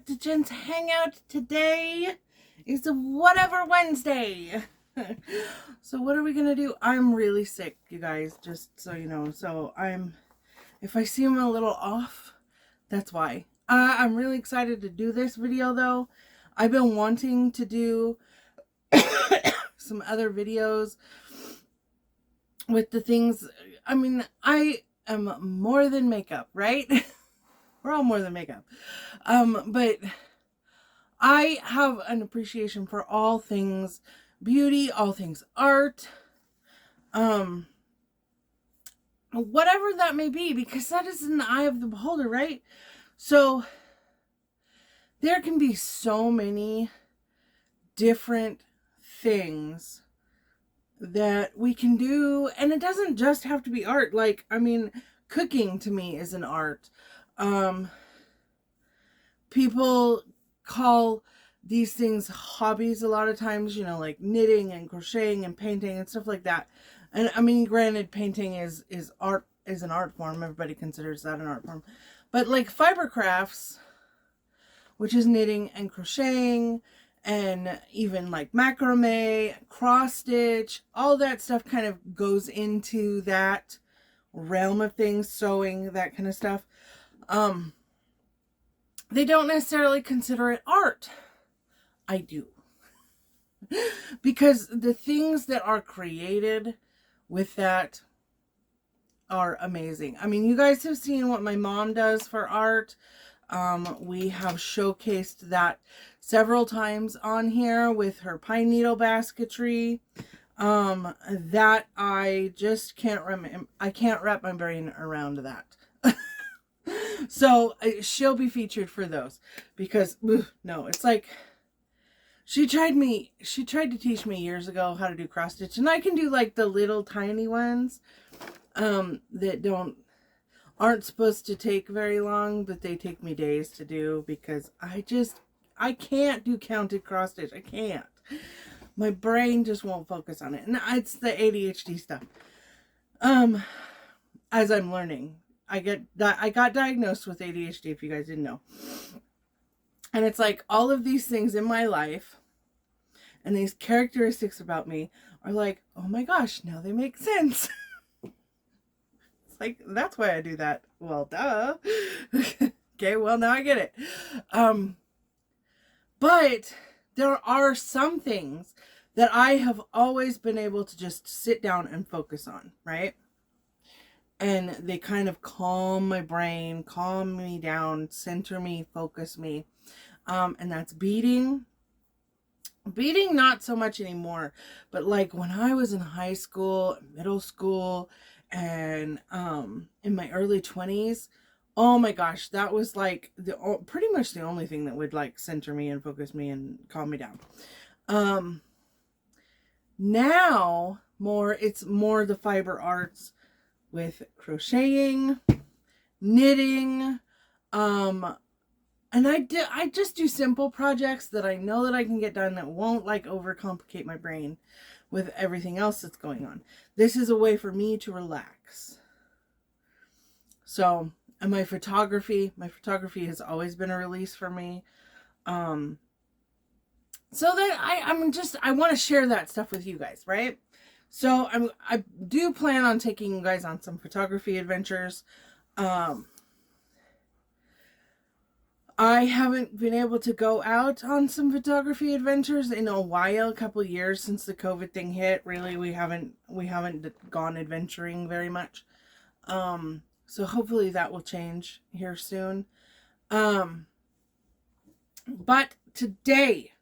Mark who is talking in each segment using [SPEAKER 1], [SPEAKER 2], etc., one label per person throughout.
[SPEAKER 1] back to Jen's Hangout. Today is a whatever Wednesday. So what are we gonna do? I'm really sick, you guys, just so you know. So if I seem a little off, that's why. I'm really excited to do this video though. I've been wanting to do some other videos with the things. I mean, I am more than makeup, right? We're all more than makeup. But I have an appreciation for all things beauty, all things art, whatever that may be, because that is in the eye of the beholder, right? So there can be so many different things that we can do, and it doesn't just have to be art. Like, I mean, cooking to me is an art. People call these things hobbies a lot of times, you know, like knitting and crocheting and painting and stuff like that. And I mean, granted, painting is art, is an art form. Everybody considers that an art form. But like fiber crafts, which is knitting and crocheting, and even like macrame, cross stitch, all that stuff kind of goes into that realm of things, sewing, that kind of stuff. They don't necessarily consider it art. I do. Because the things that are created with that are amazing. I mean, you guys have seen what my mom does for art. We have showcased that several times on here with her pine needle basketry. That I just can't remember. I can't wrap my brain around that. So she'll be featured for those, because no, it's like she tried to teach me years ago how to do cross stitch, and I can do like the little tiny ones that aren't supposed to take very long, but they take me days to do, because I can't do counted cross stitch. I can't. My brain just won't focus on it, and it's the ADHD stuff. As I'm learning, I got diagnosed with ADHD, if you guys didn't know. And it's like all of these things in my life and these characteristics about me are like, oh my gosh, now they make sense. It's like, that's why I do that. Well, duh. Okay, well, now I get it. But there are some things that I have always been able to just sit down and focus on, right? And they kind of calm my brain, calm me down, center me, focus me. And that's beading. Beading, not so much anymore. But like when I was in high school, middle school, and in my early 20s, oh my gosh, that was like pretty much the only thing that would like center me and focus me and calm me down. Now it's more the fiber arts, with crocheting, knitting, and I just do simple projects that I know that I can get done, that won't like overcomplicate my brain with everything else that's going on. This is a way for me to relax. So, and my photography has always been a release for me. So that I want to share that stuff with you guys, right? So I do plan on taking you guys on some photography adventures. I haven't been able to go out on some photography adventures in a while, a couple of years since the COVID thing hit. Really, we haven't gone adventuring very much. So hopefully that will change here soon. But today,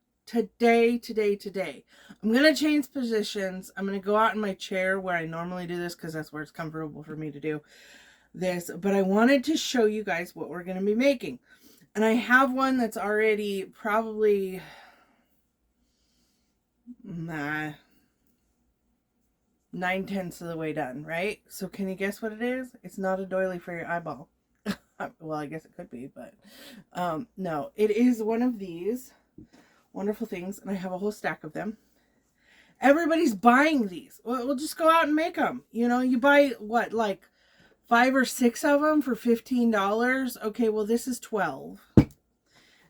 [SPEAKER 1] I'm going to change positions. I'm going to go out in my chair where I normally do this, because that's where it's comfortable for me to do this. But I wanted to show you guys what we're going to be making. And I have one that's already probably 9/10 of the way done, right? So can you guess what it is? It's not a doily for your eyeball. Well, I guess it could be, but no, it is one of these wonderful things, and I have a whole stack of them. Everybody's buying these. We'll just go out and make them. You know, you buy what, like 5 or 6 of them for $15. Okay, well, this is 12.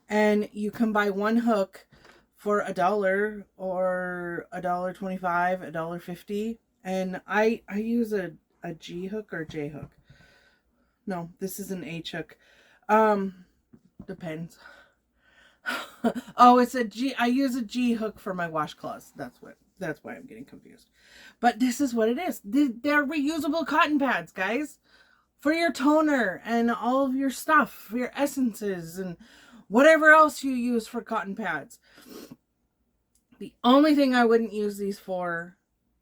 [SPEAKER 1] and you can buy one hook for $1 or $1.25, $1.50. And I use a G hook or J hook. No, this is an H hook. Depends. Oh, it's a G. I use a G hook for my washcloths. That's why I'm getting confused. But this is what it is. They're reusable cotton pads, guys, for your toner and all of your stuff, for your essences and whatever else you use for cotton pads. The only thing I wouldn't use these for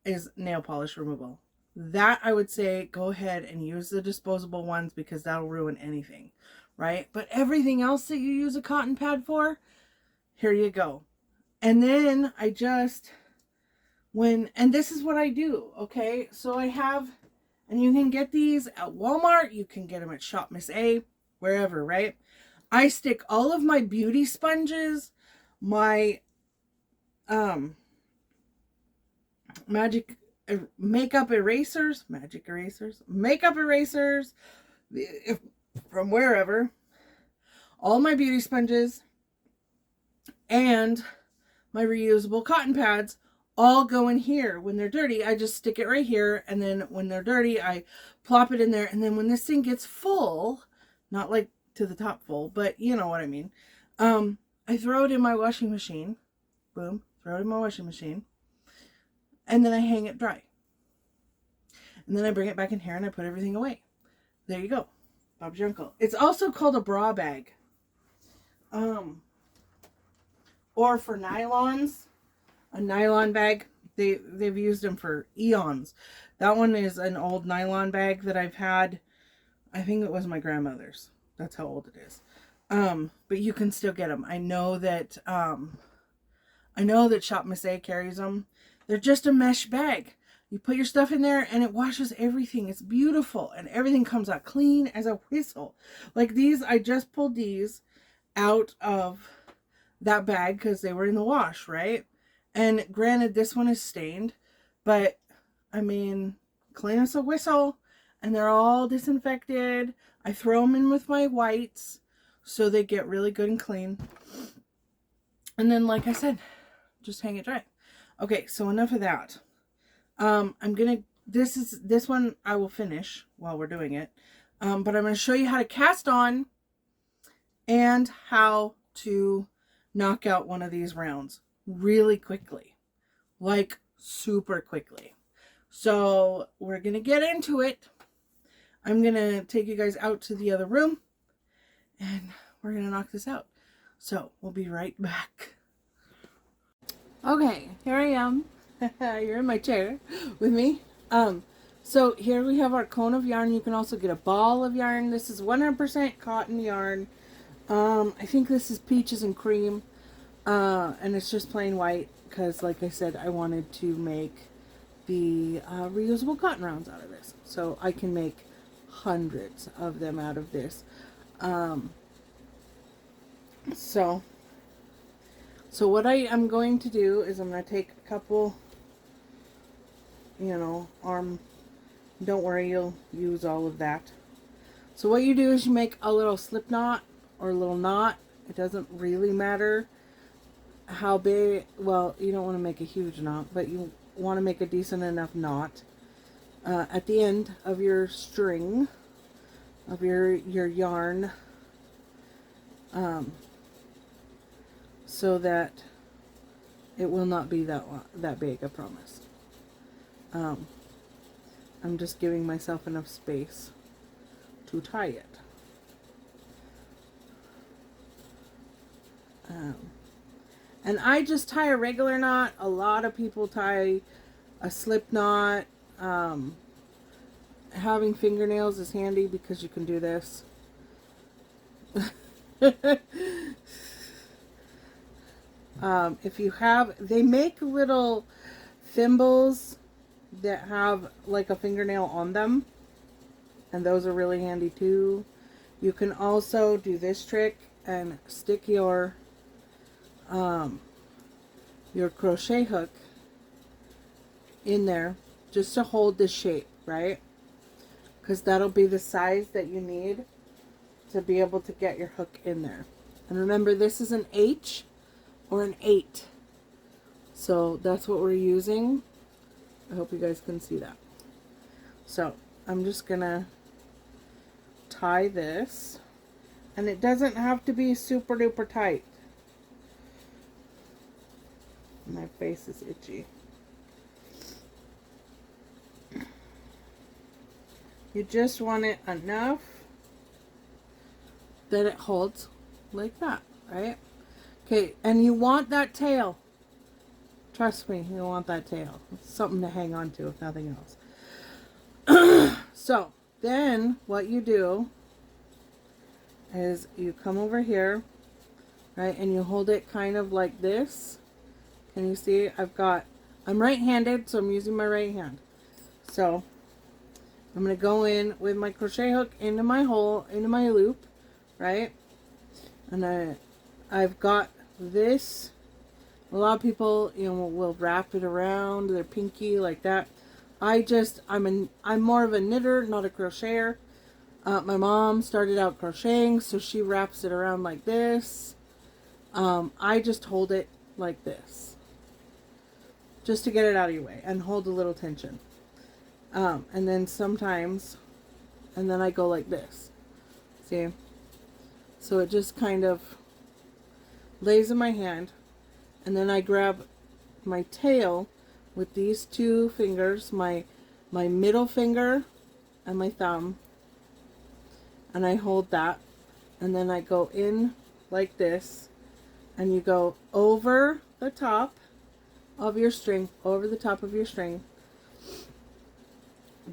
[SPEAKER 1] is nail polish removal. That I would say go ahead and use the disposable ones because that'll ruin anything, right? But everything else that you use a cotton pad for, here you go. And then I just, and this is what I do, okay? So I have, and you can get these at Walmart, you can get them at Shop Miss A, wherever, right? I stick all of my beauty sponges, my makeup erasers from wherever, all my beauty sponges and my reusable cotton pads all go in here. When they're dirty, I just stick it right here, and then when they're dirty, I plop it in there, and then when this thing gets full, not like to the top full, but you know what I mean, I throw it in my washing machine. Boom, throw it in my washing machine, and then I hang it dry. And then I bring it back in here and I put everything away. There you go. Bob's your uncle. It's also called a bra bag. Or for nylons, a nylon bag. They've used them for eons. That one is an old nylon bag that I've had. I think it was my grandmother's. That's how old it is. But you can still get them. I know that Shop Miss A carries them. They're just a mesh bag. You put your stuff in there and it washes everything. It's beautiful and everything comes out clean as a whistle. Like these, I just pulled these out of that bag because they were in the wash, right? And granted, this one is stained, but I mean, clean as a whistle, and they're all disinfected. I throw them in with my whites so they get really good and clean. And then, like I said, just hang it dry. Okay, so enough of that. This one I will finish while we're doing it. But I'm going to show you how to cast on and how to knock out one of these rounds really quickly, like super quickly. So we're going to get into it. I'm going to take you guys out to the other room and we're going to knock this out. So we'll be right back. Okay, here I am. You're in my chair with me. So here we have our cone of yarn. You can also get a ball of yarn. This is 100% cotton yarn. I think this is peaches and cream. And it's just plain white because, like I said, I wanted to make the reusable cotton rounds out of this. So I can make hundreds of them out of this. So what I am going to do is I'm going to take a couple, don't worry, you'll use all of that. So what you do is you make a little slip knot or a little knot. It doesn't really matter how big. Well, you don't want to make a huge knot, but you want to make a decent enough knot at the end of your string of your yarn, so that it will not be that big, I promise. I'm just giving myself enough space to tie it. And I just tie a regular knot. A lot of people tie a slip knot. Having fingernails is handy because you can do this. If you have, they make little thimbles that have like a fingernail on them, and those are really handy too. You can also do this trick and stick your crochet hook in there just to hold the shape, right? Because that'll be the size that you need to be able to get your hook in there. And remember, this is an H or an 8. So that's what we're using. I hope you guys can see that. So I'm just gonna tie this, and it doesn't have to be super duper tight. My face is itchy. You just want it enough that it holds like that, right? Okay, and you want that tail. Trust me, you want that tail. It's something to hang on to, if nothing else. So, then what you do is you come over here, right, and you hold it kind of like this. Can you see? I'm right-handed, so I'm using my right hand. So, I'm going to go in with my crochet hook into my hole, into my loop, right? And I've got this. A lot of people, will wrap it around their pinky like that. I'm more of a knitter, not a crocheter. My mom started out crocheting, so she wraps it around like this. I just hold it like this, just to get it out of your way and hold a little tension. And then sometimes, and then I go like this. See? So it just kind of lays in my hand. And then I grab my tail with these two fingers, my middle finger and my thumb. And I hold that. And then I go in like this. And you go over the top of your string,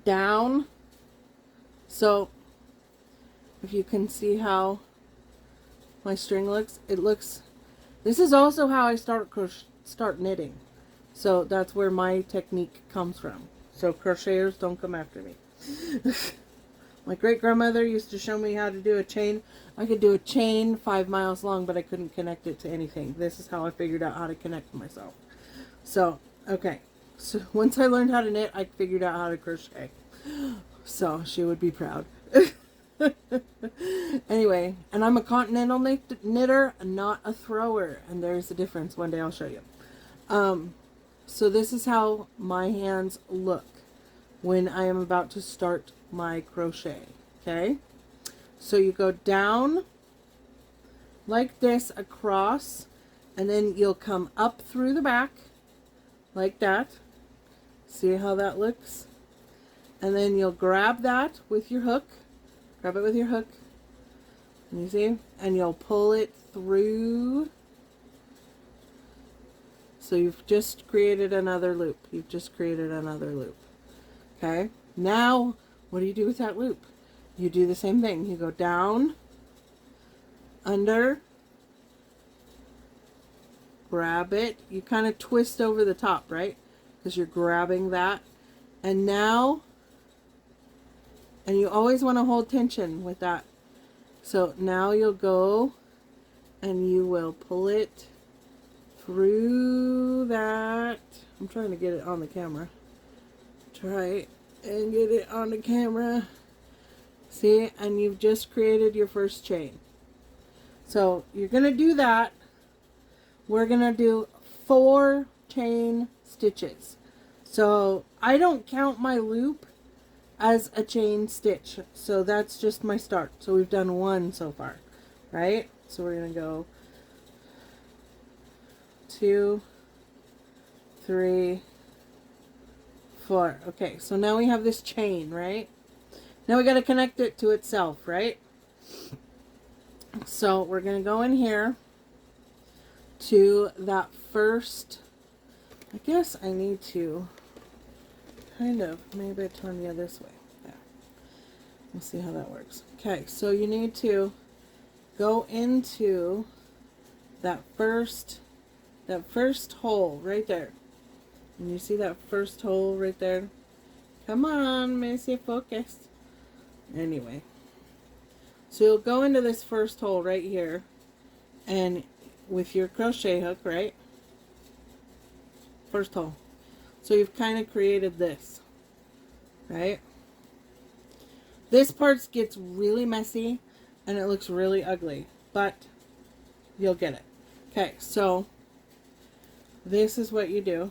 [SPEAKER 1] down. So if you can see how my string looks, this is also how I start knitting. So that's where my technique comes from. So crocheters, don't come after me. My great grandmother used to show me how to do a chain. I could do a chain 5 miles long, but I couldn't connect it to anything. This is how I figured out how to connect myself. So, okay. So once I learned how to knit, I figured out how to crochet. So she would be proud. Anyway, and I'm a continental knitter, not a thrower, and there's a difference. One day I'll show you. So this is how my hands look when I am about to start my crochet. Okay, so you go down like this across, and then you'll come up through the back like that. See how that looks? And then you'll grab that with your hook. Grab it with your hook. And you see? And you'll pull it through. So you've just created another loop. Okay? Now, what do you do with that loop? You do the same thing. You go down, under, grab it. You kind of twist over the top, right? Because you're grabbing that. And now, and you always want to hold tension with that. So now you'll go and you will pull it through that. I'm trying to get it on the camera. Try and get it on the camera. See, and you've just created your first chain. So you're going to do that. We're going to do 4 chain stitches. So I don't count my loop as a chain stitch. So that's just my start. So we've done 1 so far, right? So we're going to go 2, 3, 4. Okay, so now we have this chain, right? Now we got to connect it to itself, right? So we're going to go in here to that first, I guess I need to kind of, maybe turn you this way. Yeah. We'll see how that works. Okay, so you need to go into that first hole right there. And you see that first hole right there? Come on, Missy, focus. Anyway. So you'll go into this first hole right here, and with your crochet hook, right? First hole. So you've kind of created this, right? This part gets really messy and it looks really ugly, but you'll get it. Okay, so this is what you do,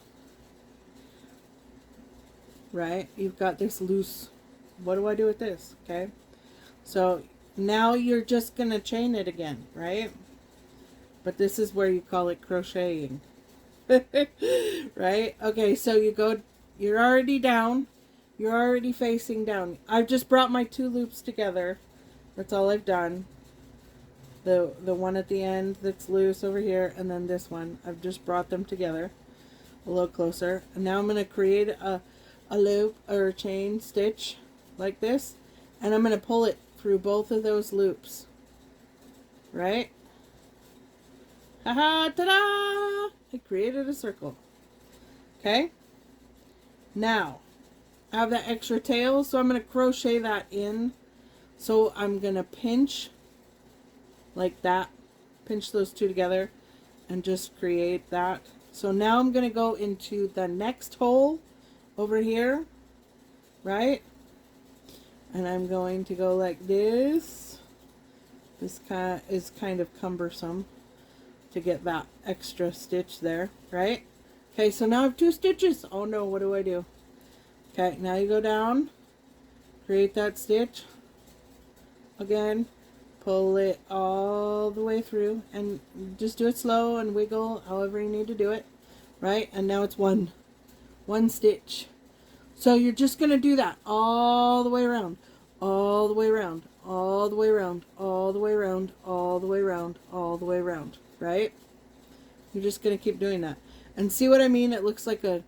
[SPEAKER 1] right? You've got this loose. What do I do with this? Okay, so now you're just going to chain it again, right? But this is where you call it crocheting. Right? Okay, so you're already down. You're already facing down. I've just brought my 2 loops together. That's all I've done. The one at the end that's loose over here, and then this one. I've just brought them together a little closer. And now I'm going to create a loop or a chain stitch like this. And I'm going to pull it through both of those loops. Right? Haha, ta-da! I created a circle. Okay? Now, I have that extra tail, so I'm going to crochet that in. So I'm going to pinch like that. Pinch those 2 together and just create that. So now I'm going to go into the next hole over here. Right? And I'm going to go like this. This is kind of cumbersome to get that extra stitch there, right? Okay, so now I have 2 stitches. Oh no, what do I do? Okay, now you go down, create that stitch, again, pull it all the way through, and just do it slow and wiggle however you need to do it, right? And now it's one stitch. So you're just going to do that all the way around, all the way around, all the way around, all the way around, all the way around, all the way around, right? You're just going to keep doing that. And see what I mean? It looks like a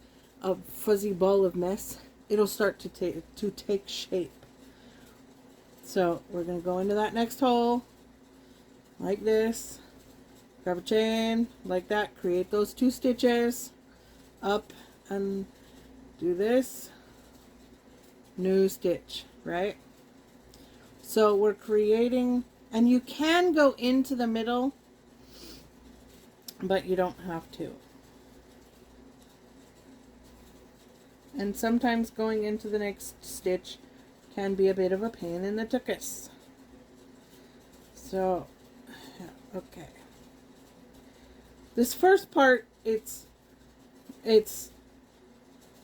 [SPEAKER 1] fuzzy ball of mess. It'll start to take shape. So we're going to go into that next hole like this. Grab a chain like that. Create those 2 stitches. Up and do this. New stitch, right? So we're creating, and you can go into the middle, but you don't have to. And sometimes going into the next stitch can be a bit of a pain in the tuchus. So, okay. This first part, it's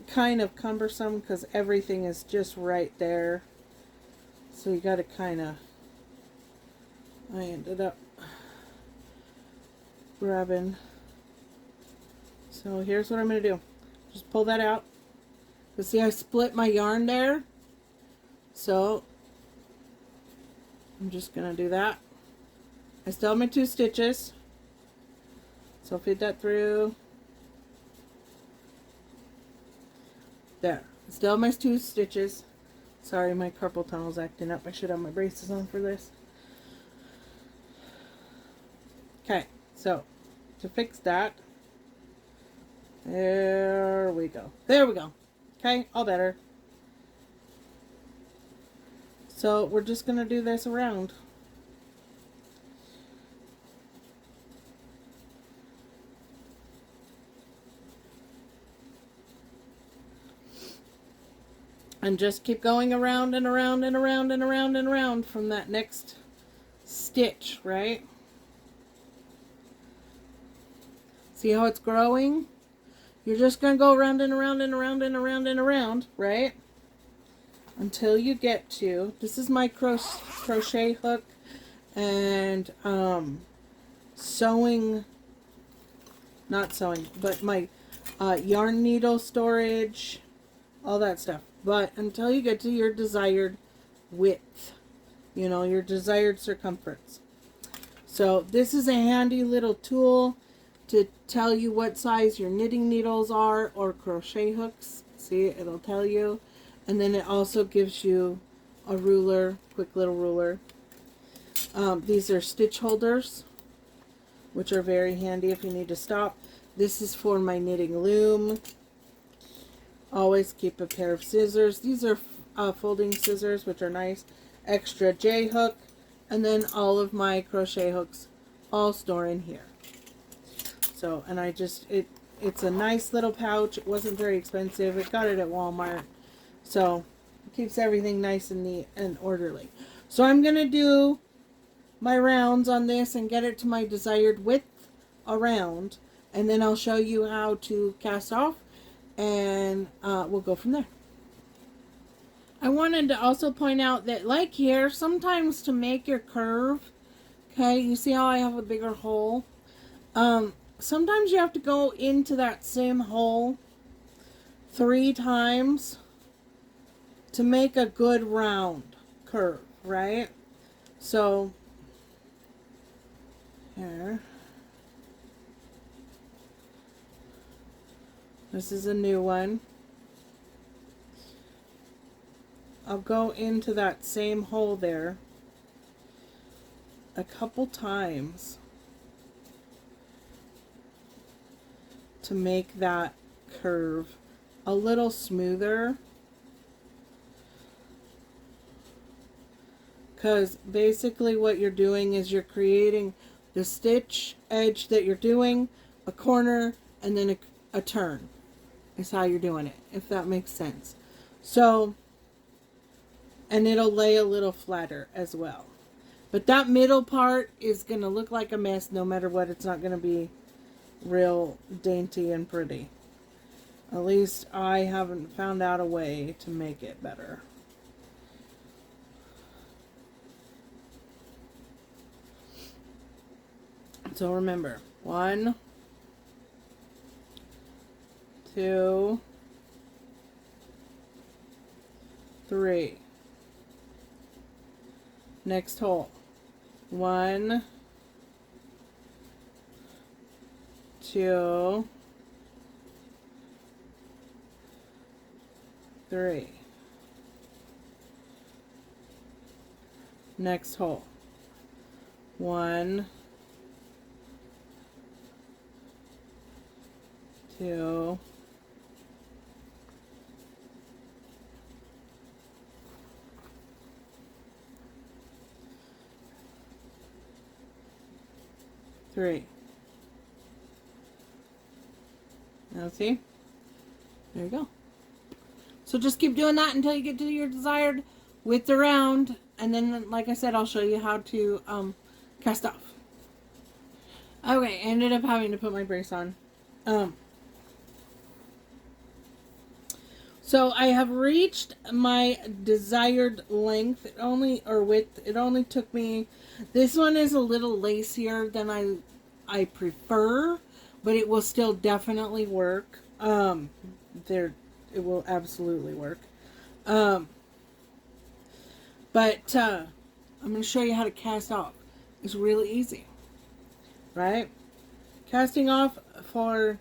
[SPEAKER 1] kind of cumbersome because everything is just right there. So you got to kind of, I ended up grabbing. So here's what I'm going to do. Just pull that out. You see I split my yarn there. So I'm just going to do that. I still have my 2 stitches. So feed that through. There. Still have my 2 stitches. Sorry, my carpal tunnel's acting up. I should have my braces on for this. Okay, so to fix that, there we go. There we go. Okay, all better. So we're just going to do this around. And just keep going around and around and around and around and around from that next stitch, right? See how it's growing? You're just going to go around and around and around and around and around, right? Until you get to, this is my crochet hook and sewing, not sewing, but my yarn needle storage, all that stuff. But until you get to your desired width, you know, your desired circumference. So this is a handy little tool to tell you what size your knitting needles are or crochet hooks. See, it'll tell you. And then it also gives you a ruler, quick little ruler. These are stitch holders, which are very handy if you need to stop. This is for my knitting loom. Always keep a pair of scissors. These are folding scissors, which are nice. Extra J hook, and then all of my crochet hooks all store in here. So, and I just, it's a nice little pouch. It wasn't very expensive. I got it at Walmart. So, it keeps everything nice and neat and orderly. So, I'm going to do my rounds on this and get it to my desired width around, and then I'll show you how to cast off, and we'll go from there. I wanted to also point out that, like here, sometimes to make your curve, okay, you see how I have a bigger hole? Sometimes you have to go into that same hole 3 times to make a good round curve, right? So, here. This is a new one. I'll go into that same hole there a couple times to make that curve a little smoother, because basically what you're doing is you're creating the stitch edge that you're doing, a corner, and then a turn is how you're doing it, if that makes sense. So, and it'll lay a little flatter as well. But that middle part is going to look like a mess no matter what. It's not going to be real dainty and pretty. At least I haven't found out a way to make it better. So remember, 1, 2, 3. Next hole. 1, 2, 3. Next hole. 1, 2, 3. Now see? There you go. So just keep doing that until you get to your desired width around, and then, like I said, I'll show you how to cast off. Okay, I ended up having to put my brace on. So I have reached my desired length. Width. It only took me. This one is a little lacier than I prefer, but it will still definitely work. It will absolutely work. But I'm going to show you how to cast off. It's really easy, right? Casting off for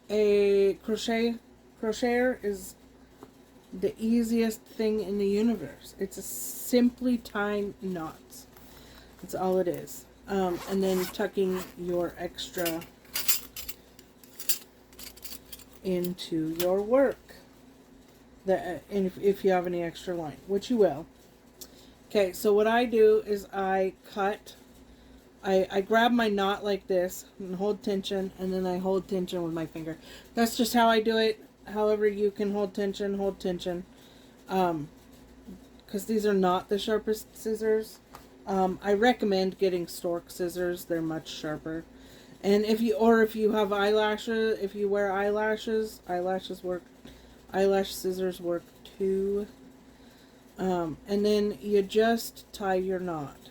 [SPEAKER 1] a crocheter is the easiest thing in the universe. It's simply tying knots. That's all it is. And then tucking your extra into your work. If you have any extra line, which you will. Okay, so what I do is I grab my knot like this and hold tension, and then I hold tension with my finger. That's just how I do it. However you can hold tension, because these are not the sharpest scissors. I recommend getting stork scissors. They're much sharper. And if you have eyelashes, if you wear eyelashes work. Eyelash scissors work too. And then you just tie your knot.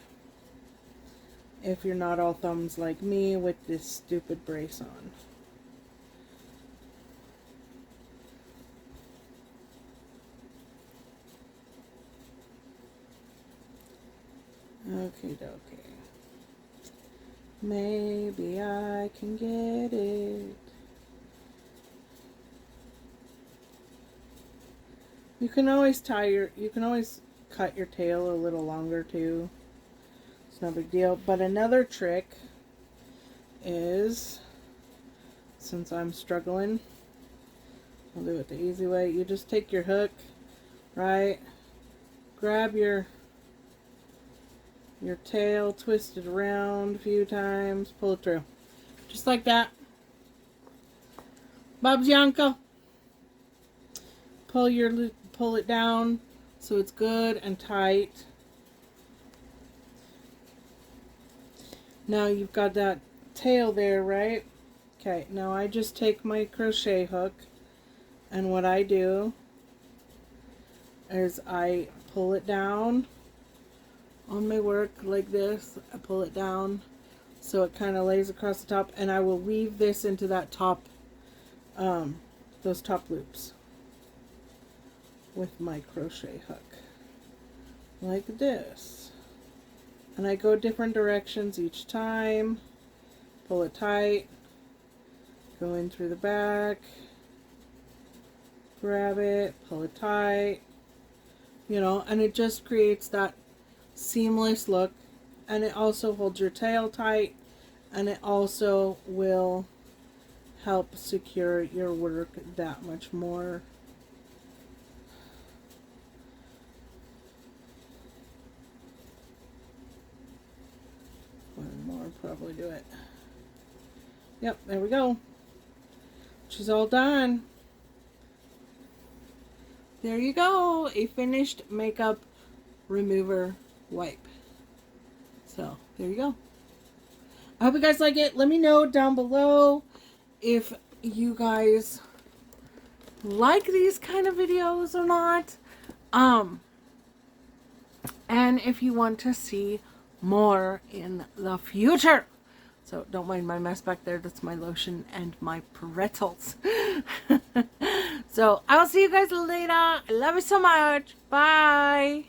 [SPEAKER 1] If you're not all thumbs like me with this stupid brace on. Okay, dokie. Maybe I can get it. You can always cut your tail a little longer too. It's no big deal. But another trick is, since I'm struggling, I'll do it the easy way. You just take your hook, right? Grab your tail, twist it around a few times, pull it through. Just like that. Bob's your uncle. Pull it down so it's good and tight. Now you've got that tail there, right? Okay, now I just take my crochet hook, and what I do is I pull it down on my work like this. I pull it down so it kind of lays across the top, and I will weave this into that top, those top loops with my crochet hook like this. And I go different directions each time. Pull it tight, go in through the back, grab it, pull it tight, you know, and it just creates that seamless look. And it also holds your tail tight, and it also will help secure your work that much more. One more, probably do it. Yep, there we go. She's all done. There you go, a finished makeup remover wipe. So there you go. I hope you guys like it. Let me know down below if you guys like these kind of videos or not. And if you want to see more in the future. So don't mind my mess back there. That's my lotion and my pretzels. So I will see you guys later. I love you so much. Bye.